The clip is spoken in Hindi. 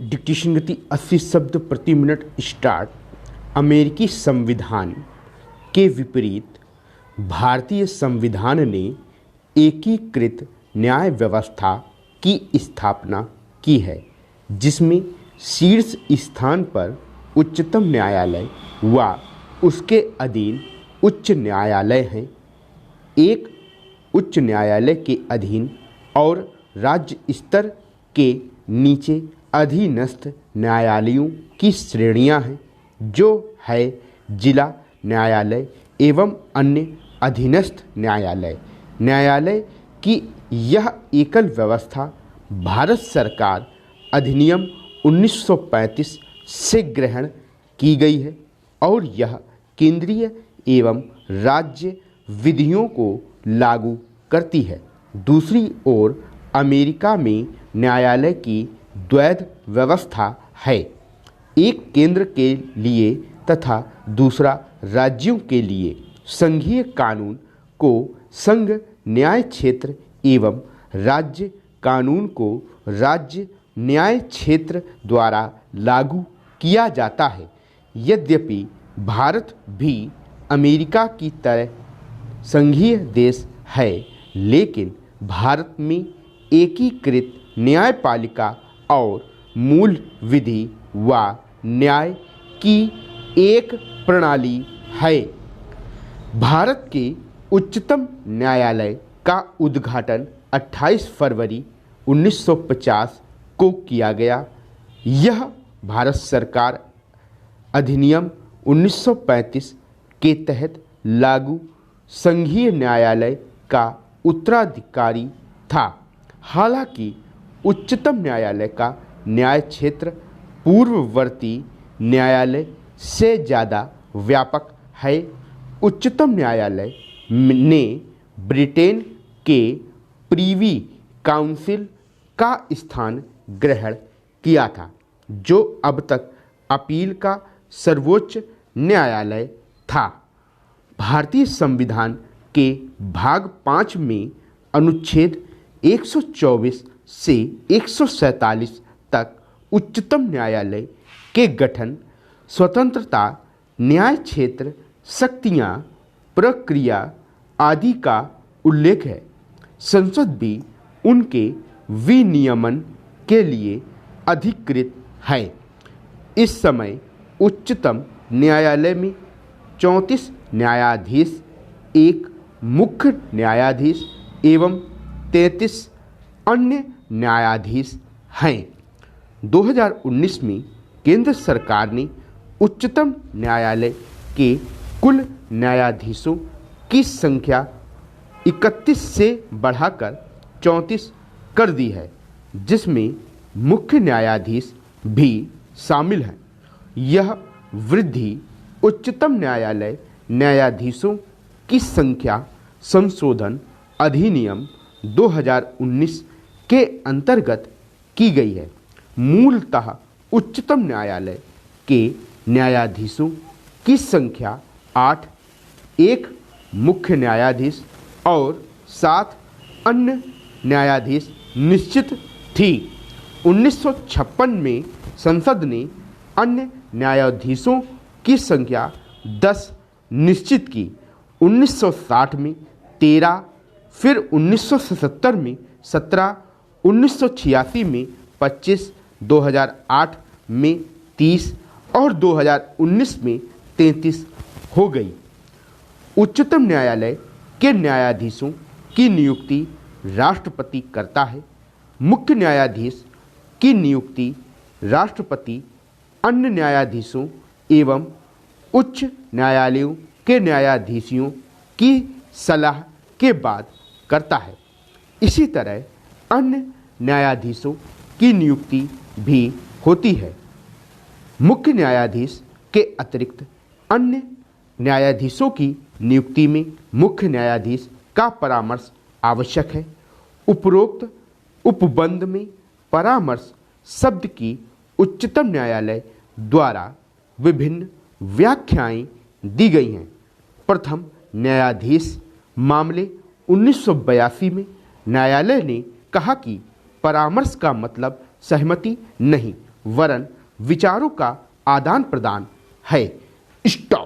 डिक्टेशन गति 80 शब्द प्रति मिनट स्टार्ट। अमेरिकी संविधान के विपरीत भारतीय संविधान ने एकीकृत न्याय व्यवस्था की स्थापना की है, जिसमें शीर्ष स्थान पर उच्चतम न्यायालय व उसके अधीन उच्च न्यायालय हैं। एक उच्च न्यायालय के अधीन और राज्य स्तर के नीचे अधीनस्थ न्यायालयों की श्रेणियां हैं, जो है जिला न्यायालय एवं अन्य अधीनस्थ न्यायालय। न्यायालय की यह एकल व्यवस्था भारत सरकार अधिनियम 1935 से ग्रहण की गई है और यह केंद्रीय एवं राज्य विधियों को लागू करती है। दूसरी ओर अमेरिका में न्यायालय की द्वैध व्यवस्था है, एक केंद्र के लिए तथा दूसरा राज्यों के लिए। संघीय कानून को संघ न्याय क्षेत्र एवं राज्य कानून को राज्य न्याय क्षेत्र द्वारा लागू किया जाता है। यद्यपि भारत भी अमेरिका की तरह संघीय देश है, लेकिन भारत में एकीकृत न्यायपालिका और मूल विधि व न्याय की एक प्रणाली है। भारत के उच्चतम न्यायालय का उद्घाटन 28 फरवरी 1950 को किया गया। यह भारत सरकार अधिनियम 1935 के तहत लागू संघीय न्यायालय का उत्तराधिकारी था। हालांकि उच्चतम न्यायालय का न्याय क्षेत्र पूर्ववर्ती न्यायालय से ज़्यादा व्यापक है। उच्चतम न्यायालय ने ब्रिटेन के प्रीवी काउंसिल का स्थान ग्रहण किया था, जो अब तक अपील का सर्वोच्च न्यायालय था। भारतीय संविधान के भाग 5 में अनुच्छेद 124 से 147 तक उच्चतम न्यायालय के गठन, स्वतंत्रता, न्याय क्षेत्र, शक्तियाँ, प्रक्रिया आदि का उल्लेख है। संसद भी उनके विनियमन के लिए अधिकृत है। इस समय उच्चतम न्यायालय में 34 न्यायाधीश, एक मुख्य न्यायाधीश एवं 33 अन्य न्यायाधीश हैं। 2019 में केंद्र सरकार ने उच्चतम न्यायालय के कुल न्यायाधीशों की संख्या 31 से बढ़ाकर 34 कर दी है, जिसमें मुख्य न्यायाधीश भी शामिल हैं। यह वृद्धि उच्चतम न्यायालय न्यायाधीशों की संख्या संशोधन अधिनियम 2019 के अंतर्गत की गई है। मूलतः उच्चतम न्यायालय के न्यायाधीशों की संख्या 8, एक मुख्य न्यायाधीश और 7 अन्य न्यायाधीश निश्चित थी। 1956 में संसद ने अन्य न्यायाधीशों की संख्या 10 निश्चित की। 1960 में 13, फिर 1977 में 17, 1986 में 25, 2008 में 30 और 2019 में 33 हो गई। उच्चतम न्यायालय के न्यायाधीशों की नियुक्ति राष्ट्रपति करता है। मुख्य न्यायाधीश की नियुक्ति राष्ट्रपति अन्य न्यायाधीशों एवं उच्च न्यायालयों के न्यायाधीशों की सलाह के बाद करता है। इसी तरह अन्य न्यायाधीशों की नियुक्ति भी होती है। मुख्य न्यायाधीश के अतिरिक्त अन्य न्यायाधीशों की नियुक्ति में मुख्य न्यायाधीश का परामर्श आवश्यक है। उपरोक्त उपबंध में परामर्श शब्द की उच्चतम न्यायालय द्वारा विभिन्न व्याख्याएं दी गई हैं। प्रथम न्यायाधीश मामले 1982 में न्यायालय ने कहा कि परामर्श का मतलब सहमति नहीं, वरन विचारों का आदान प्रदान है। स्टॉप।